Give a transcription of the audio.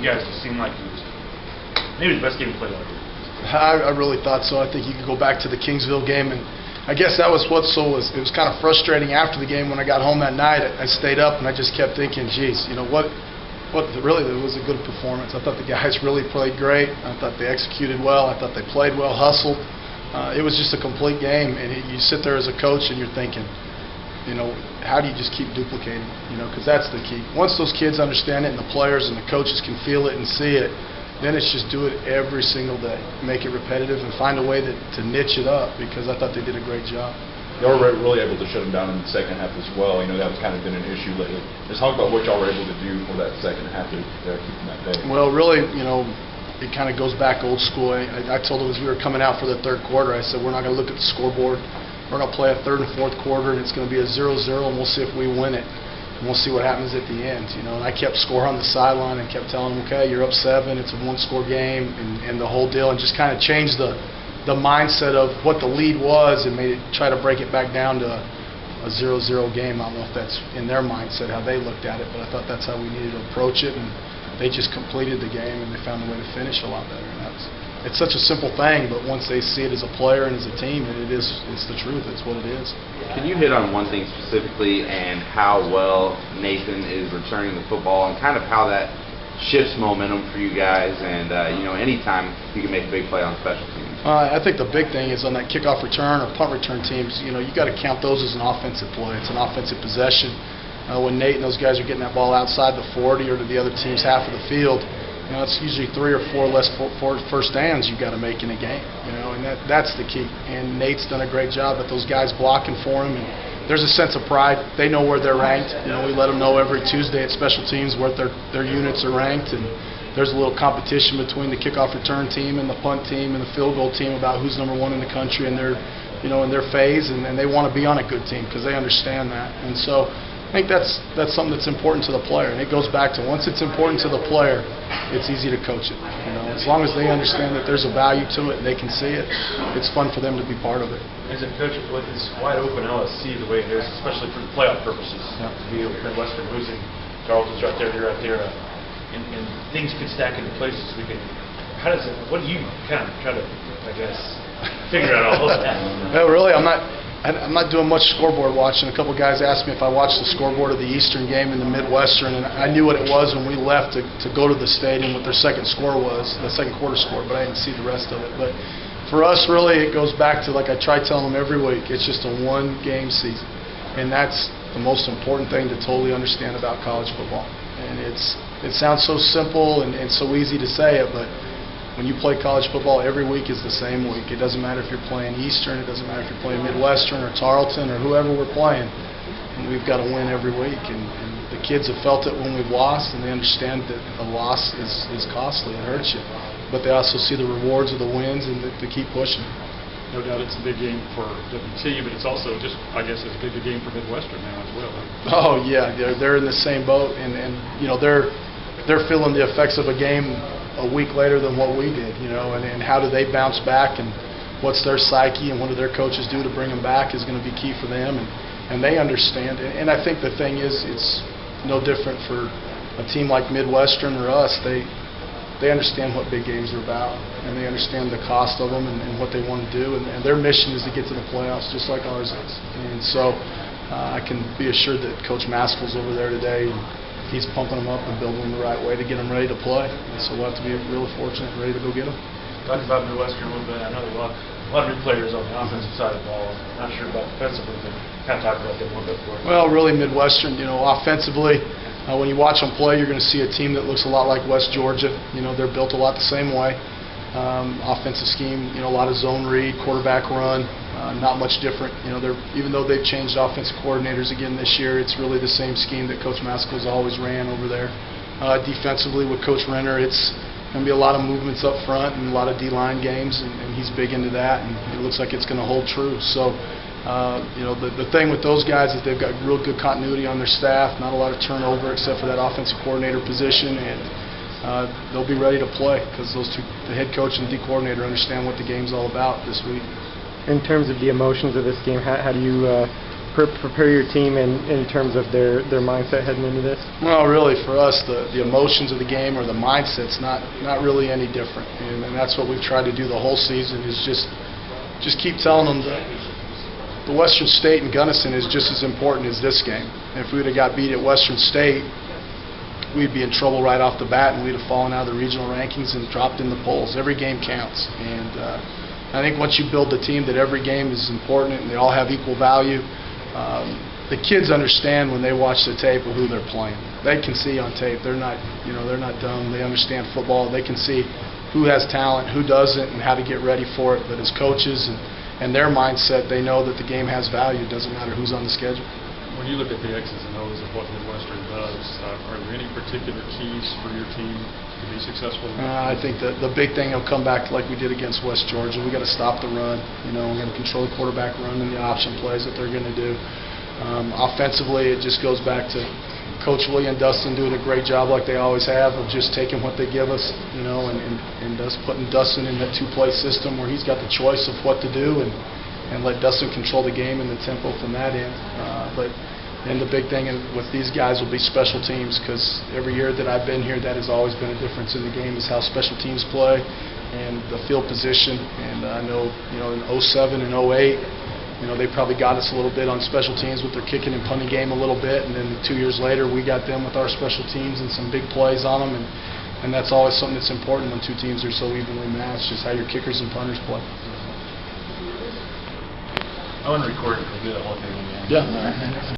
guys just seemed like it was maybe the best game you played all year. I really thought so. I think you could go back to the Kingsville game, and I guess that was what it was kind of frustrating after the game when I got home that night. I stayed up and I just kept thinking, geez, you know what really it was a good performance. I thought the guys really played great. I thought they executed well. I thought they played well, hustled. It was just a complete game, and you sit there as a coach and you're thinking, you know, how do you just keep duplicating? You know, because that's the key. Once those kids understand it and the players and the coaches can feel it and see it, then it's just do it every single day. Make it repetitive and find a way to niche it up, because I thought they did a great job. Y'all were really able to shut them down in the second half as well. You know, that was kind of been an issue lately. Just talk about what y'all were able to do for that second half to keep them at bay. Well, really, you know, it kind of goes back old school. I told them as we were coming out for the third quarter, I said, we're not going to look at the scoreboard. We're going to play a third and fourth quarter, and it's going to be a 0-0, and we'll see if we win it. And we'll see what happens at the end, you know. And I kept score on the sideline and kept telling them, okay, you're up 7, it's a one-score game, and the whole deal, and just kind of changed the mindset of what the lead was and try to break it back down to a 0-0 game. I don't know if that's in their mindset, how they looked at it, but I thought that's how we needed to approach it, and they just completed the game, and they found a way to finish a lot better. And it's such a simple thing, but once they see it as a player and as a team, it's the truth. It's what it is. Can you hit on one thing specifically, and how well Nathan is returning the football, and kind of how that shifts momentum for you guys, and you know, anytime you can make a big play on special teams? I think the big thing is on that kickoff return or punt return teams, you know, you got to count those as an offensive play. It's an offensive possession. When Nate and those guys are getting that ball outside the 40 or to the other team's half of the field, you know, it's usually 3 or 4 less first downs you got to make in a game, you know, and that's the key. And Nate's done a great job at those guys blocking for him, and there's a sense of pride. They know where they're ranked. You know, we let them know every Tuesday at special teams where their units are ranked, and there's a little competition between the kickoff return team and the punt team and the field goal team about who's number 1 in the country in their, you know, in their phase, and they want to be on a good team because they understand that. And so I think that's something that's important to the player, and it goes back to once it's important to the player, it's easy to coach it. You know, as long as they understand that there's a value to it and they can see it, it's fun for them to be part of it. As a coach, with this wide open LSC the way it is, especially for the playoff purposes, to be with Midwestern losing, Tarleton's right there, you're right there, and things could stack into places. What do you kind of try to, I guess, figure out all of that? Well, really, I'm not doing much scoreboard watching. A couple guys asked me if I watched the scoreboard of the Eastern game and the Midwestern, and I knew what it was when we left to go to the stadium, what their second score was, the second quarter score, but I didn't see the rest of it. But for us, really, it goes back to, like I try telling them every week, it's just a one-game season, and that's the most important thing to totally understand about college football. And it sounds so simple and so easy to say it, but when you play college football, every week is the same week. It doesn't matter if you're playing Eastern, it doesn't matter if you're playing Midwestern or Tarleton or whoever we're playing. And we've got to win every week. And the kids have felt it when we've lost, and they understand that a loss is costly. It hurts you. But they also see the rewards of the wins and to keep pushing. No doubt it's a big game for WT, but it's also just, I guess, as big a game for Midwestern now as well. Oh, yeah. They're in the same boat. And you know, they're feeling the effects of a game a week later than what we did, you know, and how do they bounce back, and what's their psyche and what do their coaches do to bring them back is going to be key for them, and they understand. And I think the thing is, it's no different for a team like Midwestern or us. They understand what big games are about, and they understand the cost of them and what they want to do, and their mission is to get to the playoffs just like ours is. And so I can be assured that Coach Maskell's over there today. He's pumping them up and building them the right way to get them ready to play. And so we'll have to be really fortunate and ready to go get them. Talk about Midwestern a little bit. I know there are a lot of new players on the offensive side of the ball. I'm not sure about defensively, but kind of talk about them a little bit for us. Well, really Midwestern, you know, offensively, when you watch them play, you're going to see a team that looks a lot like West Georgia. You know, they're built a lot the same way. Offensive scheme, you know, a lot of zone read, quarterback run. Not much different. You know, even though they've changed offensive coordinators again this year, it's really the same scheme that Coach Maskell's always ran over there. Defensively with Coach Renner, it's going to be a lot of movements up front and a lot of D-line games, and he's big into that, and it looks like it's going to hold true. So, you know, the thing with those guys is they've got real good continuity on their staff, not a lot of turnover except for that offensive coordinator position, and they'll be ready to play because the head coach and D coordinator understand what the game's all about this week. In terms of the emotions of this game, how do you prepare your team in terms of their mindset heading into this? Well, really, for us, the emotions of the game or the mindset's not really any different, and that's what we've tried to do the whole season. Is just keep telling them that the Western State and Gunnison is just as important as this game. And if we would have got beat at Western State, we'd be in trouble right off the bat, and we'd have fallen out of the regional rankings and dropped in the polls. Every game counts, and I think once you build the team that every game is important and they all have equal value. The kids understand when they watch the tape of who they're playing. They can see on tape. They're not dumb. They understand football. They can see who has talent, who doesn't, and how to get ready for it. But as coaches and their mindset, they know that the game has value. It doesn't matter who's on the schedule. When you look at the X's and O's of what Midwestern does, are there any particular keys for your team to be successful? I think that the big thing will come back like we did against West Georgia. We got to stop the run. We're going to control the quarterback run and the option plays that they're going to do. Offensively, it just goes back to Coach Willie and Dustin doing a great job like they always have of just taking what they give us, and us putting Dustin in that two-play system where he's got the choice of what to do and let Dustin control the game and the tempo from that end. And the big thing with these guys will be special teams, because every year that I've been here, that has always been a difference in the game, is how special teams play and the field position. And I know, in 07 and 08, they probably got us a little bit on special teams with their kicking and punting game a little bit, and then 2 years later we got them with our special teams and some big plays on them, and that's always something that's important when two teams are so evenly matched, is how your kickers and punters play. I want to record it for good. I want to Yeah.